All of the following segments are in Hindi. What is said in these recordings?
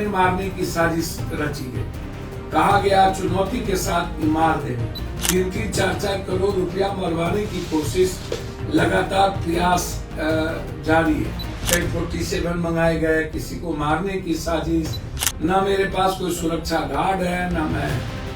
हमें मारने की साजिश रची गई। कहा गया चुनौती के साथ मार देंगे। 3-4 करोड़ रुपया मरवाने की कोशिश, लगातार प्रयास जारी है। Type 47 मंगाए गए, किसी को मारने की साजिश। ना मेरे पास कोई सुरक्षा गार्ड है, ना मैं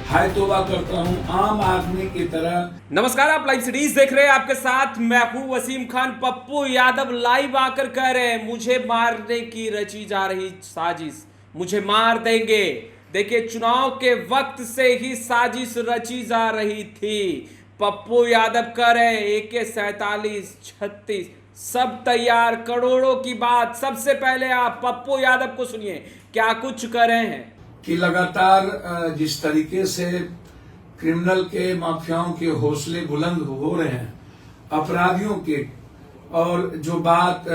हाय तौबा करता हूँ आम आदमी की तरह। नमस्कार, आप लाइव सीरीज देख रहे हैं। आपके साथ मैं हूं वसीम खान। पप्पू यादव लाइव आकर कह रहे हैं मुझे मारने की रची जा रही साजिश, मुझे मार देंगे। देखिए, चुनाव के वक्त से ही साजिश रची जा रही थी। पप्पू यादव कह रहे हैं AK-47, 36 सब तैयार, करोड़ों की बात। सबसे पहले आप पप्पू यादव को सुनिए, क्या कुछ कर रहे हैं। कि लगातार जिस तरीके से क्रिमिनल के, माफियाओं के हौसले बुलंद हो रहे हैं, अपराधियों के, और जो बात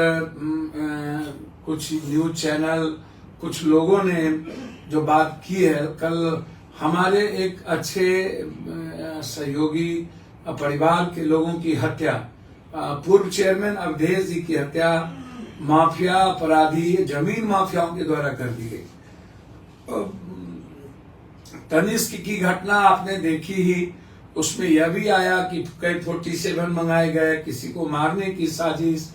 कुछ न्यूज चैनल, कुछ लोगों ने जो बात की है, कल हमारे एक अच्छे सहयोगी परिवार के लोगों की हत्या, पूर्व चेयरमैन अवधेश जी की हत्या माफिया, अपराधी, जमीन माफियाओं के द्वारा कर दी गई। तनिष्क की घटना आपने देखी ही, उसमें यह भी आया कि Type 47 मंगाए गए, किसी को मारने की साजिश।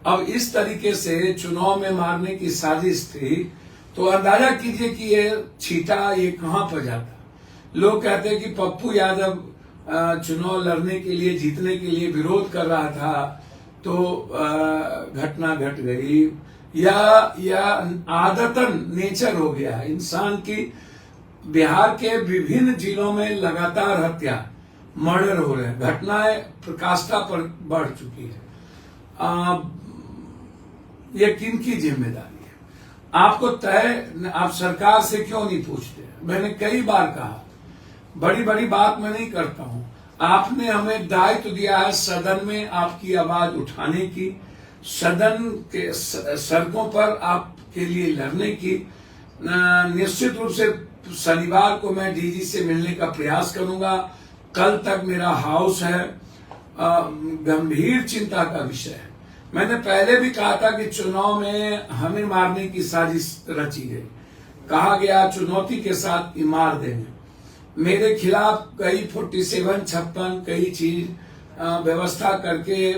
अब इस तरीके से चुनाव में मारने की साजिश थी, तो अंदाजा कीजिए कि ये छीटा ये कहां पर जाता। लोग कहते हैं कि पप्पू यादव चुनाव लड़ने के लिए, जीतने के लिए विरोध कर रहा था, तो घटना घट गई, या आदतन नेचर हो गया इंसान की। बिहार के विभिन्न जिलों में लगातार हत्या, मर्डर हो रहे हैं, घटनाएं प्रकाष्ठा पर बढ़ चुकी है। ये किनकी जिम्मेदारी है? आपको तय, आप सरकार से क्यों नहीं पूछते? मैंने कई बार कहा, बड़ी बड़ी बात मैं नहीं करता हूं। आपने हमें दायित्व दिया है सदन में आपकी आवाज उठाने की, सदन के सड़कों पर आपके लिए लड़ने की। निश्चित रूप से शनिवार को मैं डीजी से मिलने का प्रयास करूंगा। कल तक मेरा हाउस है, गंभीर चिंता का विषय है। मैंने पहले भी कहा था कि चुनाव में हमें मारने की साजिश रची गई। कहा गया चुनौती के साथ मार देंगे। मेरे खिलाफ कई 47, 56 कई चीज व्यवस्था करके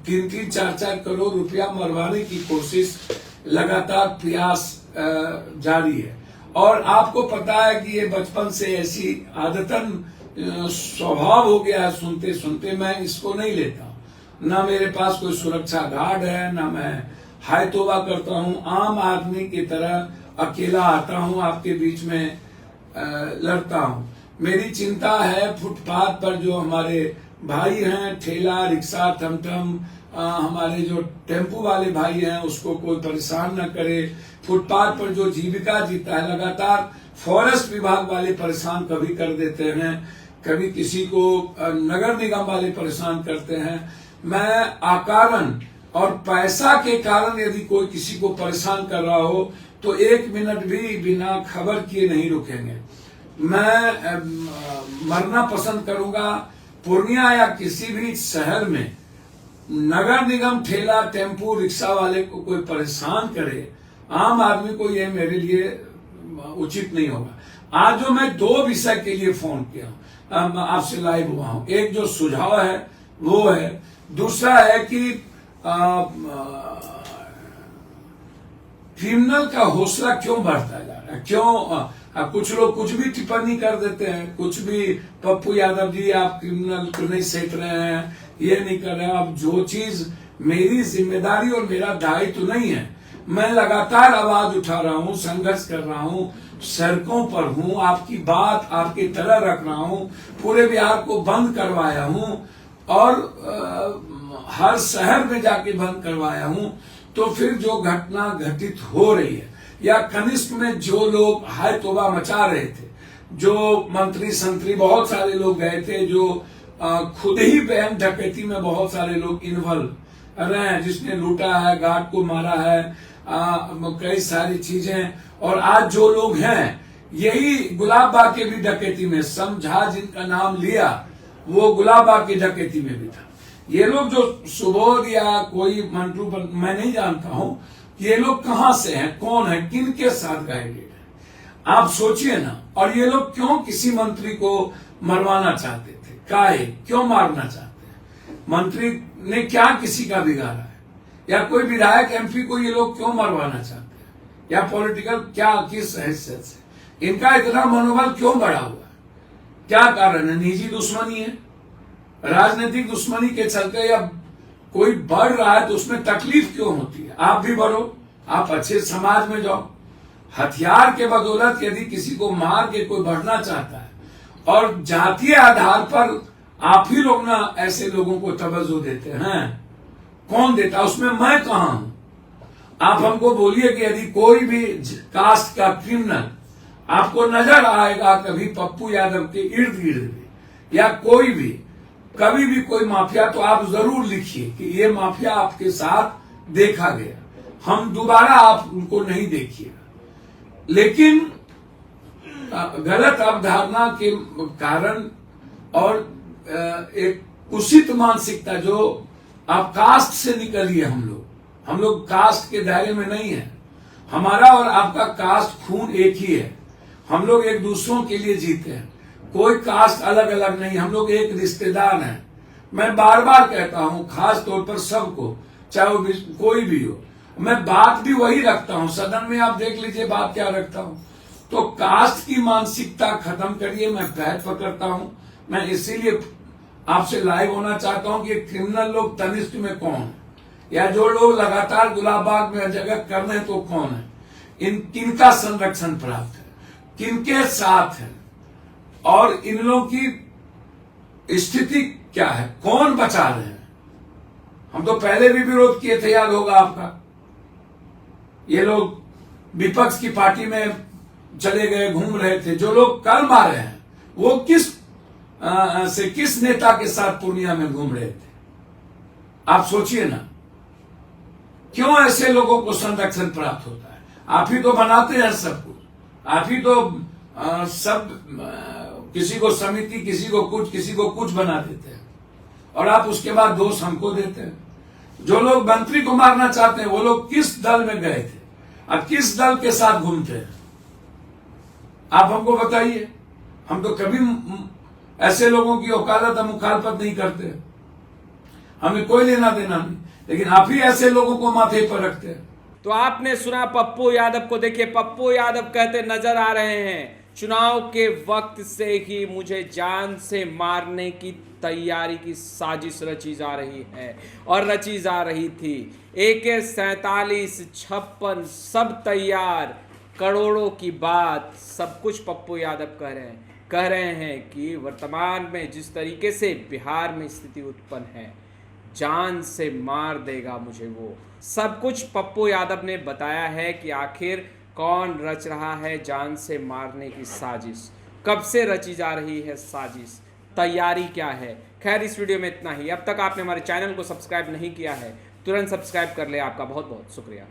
3-4 करोड़ रुपया मरवाने की कोशिश, लगातार प्रयास जारी है। और आपको पता है कि ये बचपन से ऐसी आदतन स्वभाव हो गया है, सुनते सुनते मैं इसको नहीं लेता। ना मेरे पास कोई सुरक्षा गार्ड है, ना मैं हाय तौबा करता हूँ आम आदमी की तरह अकेला आता हूँ आपके बीच में लड़ता हूँ। मेरी चिंता है फुटपाथ पर जो हमारे भाई हैं, ठेला, रिक्शा, टमटम, हमारे जो टेम्पू वाले भाई हैं, उसको कोई परेशान न करे। फुटपाथ पर जो जीविका जीता है, लगातार फॉरेस्ट विभाग वाले परेशान कभी कर देते हैं, कभी किसी को नगर निगम वाले परेशान करते हैं। मैं अकारण और पैसा के कारण यदि कोई किसी को परेशान कर रहा हो तो 1 मिनट भी बिना खबर किए नहीं रुकेंगे। मैं मरना पसंद करूंगा। पूर्णिया या किसी भी शहर में नगर निगम, ठेला, टेम्पू, रिक्शा वाले को कोई परेशान करे, आम आदमी को, ये मेरे लिए उचित नहीं होगा। आज जो मैं 2 विषय के लिए फोन किया, आपसे लाइव हुआ हूं। एक जो सुझाव है वो है, दूसरा है कि क्रिमिनल का हौसला क्यों बढ़ता जा रहा है, क्यों कुछ लोग कुछ भी टिप्पणी कर देते हैं, कुछ भी पप्पू यादव जी आप क्रिमिनल को नहीं सेक रहे हैं, ये नहीं कर रहे हैं। अब जो चीज मेरी जिम्मेदारी और मेरा दायित्व नहीं है, मैं लगातार आवाज उठा रहा हूं, संघर्ष कर रहा हूं, सड़कों पर हूं, आपकी बात आपकी तरह रख रहा हूं, पूरे बिहार को बंद करवाया हूं और हर शहर में जाके बंद करवाया हूं। तो फिर जो घटना घटित हो रही है, या कनिष्क में जो लोग हाय तौबा मचा रहे थे, जो मंत्री संतरी बहुत सारे लोग गए थे, जो खुद ही बैंक डकैती में बहुत सारे लोग इन्वॉल्व रहे हैं, जिसने लूटा है, गार्ड को मारा है, कई सारी चीजें। और आज जो लोग हैं, यही गुलाब बाग के भी डकैती में, समझा जिनका नाम लिया, वो गुलाब बाग की डकैती में भी था। ये लोग जो सुबोध या कोई मंटू, मैं नहीं जानता हूं, कि ये लोग कहां से हैं, कौन है, किन के साथ गाइडेड है। आप सोचिए ना। और ये लोग क्यों किसी मंत्री को मरवाना चाहते थे, काहे क्यों मारना चाहते हैं? मंत्री ने क्या किसी का बिगाड़ा है, या कोई विधायक एमपी को ये लोग क्यों मरवाना चाहते हैं, या पॉलिटिकल क्या किस हैसियत से इनका इतना मनोबल क्यों बढ़ा हुआ है? क्या कारण है? निजी दुश्मनी है, राजनीतिक दुश्मनी के चलते, या कोई बढ़ रहा है तो उसमें तकलीफ क्यों होती है? आप भी बढ़ो, आप अच्छे समाज में जाओ। हथियार के बदौलत यदि किसी को मार के कोई बढ़ना चाहता है, और जातीय आधार पर आप ही लोग ना ऐसे लोगों को तवज्जो देते हैं, कौन देता? उसमें मैं कहां हूं? आप हमको बोलिए कि यदि कोई भी कास्ट का क्रिमिनल आपको नजर आएगा कभी पप्पू यादव के इर्द गिर्द भी, या कोई भी कभी भी कोई माफिया, तो आप जरूर लिखिए कि ये माफिया आपके साथ देखा गया, हम दोबारा आप उनको नहीं देखिएगा। लेकिन गलत अवधारणा के कारण और एक कुशित मानसिकता, जो आप कास्ट से निकलिए, हम लोग कास्ट के दायरे में नहीं है। हमारा और आपका कास्ट खून एक ही है, हम लोग एक दूसरों के लिए जीते हैं, कोई कास्ट अलग अलग नहीं, हम लोग एक रिश्तेदार हैं। मैं बार बार कहता हूं, खास तौर पर सबको, चाहे वो कोई भी हो, मैं बात भी वही रखता हूं। सदन में आप देख लीजिए बात क्या रखता हूं। तो कास्ट की मानसिकता खत्म करिए, मैं पैर पकड़ता हूं। मैं इसीलिए आपसे लाइव होना चाहता हूं कि क्रिमिनल लोग तनिष्क में कौन है, या जो लोग लगातार गुलाबबाग में जगह कर रहे हैं तो कौन है, किनका संरक्षण प्राप्त है, किनके साथ है, और इन लोगों की स्थिति क्या है, कौन बचा रहे हैं। हम तो पहले भी विरोध किए थे, याद होगा आपका। ये लोग विपक्ष की पार्टी में चले गए, घूम रहे थे। जो लोग कल मारे हैं वो किस नेता के साथ पूर्णिया में घूम रहे थे? आप सोचिए ना, क्यों ऐसे लोगों को संरक्षण प्राप्त होता है? आप ही तो बनाते हैं सब कुछ, आप ही तो किसी को समिति, किसी को कुछ बना देते हैं, और आप उसके बाद दोष हमको देते हैं। जो लोग मंत्री को मारना चाहते हैं वो लोग किस दल में गए थे, अब किस दल के साथ घूमते हैं? आप हमको बताइए। हम तो कभी ऐसे लोगों की वकालत मुखालफत नहीं करते, हमें कोई लेना देना नहीं, लेकिन आप ही ऐसे लोगों को माथे पर रखते हैं। तो आपने सुना पप्पू यादव को। देखिए, पप्पू यादव कहते नजर आ रहे हैं, चुनाव के वक्त से ही मुझे जान से मारने की तैयारी की साजिश रची जा रही है, और रची जा रही थी। AK-47, 56 सब तैयार, करोड़ों की बात, सब कुछ पप्पू यादव कह रहे हैं कि वर्तमान में जिस तरीके से बिहार में स्थिति उत्पन्न है, जान से मार देगा मुझे वो। सब कुछ पप्पू यादव ने बताया है कि आखिर कौन रच रहा है जान से मारने की साजिश, कब से रची जा रही है साजिश, तैयारी क्या है। खैर, इस वीडियो में इतना ही। अब तक आपने हमारे चैनल को सब्सक्राइब नहीं किया है, तुरंत सब्सक्राइब कर ले। आपका बहुत बहुत शुक्रिया।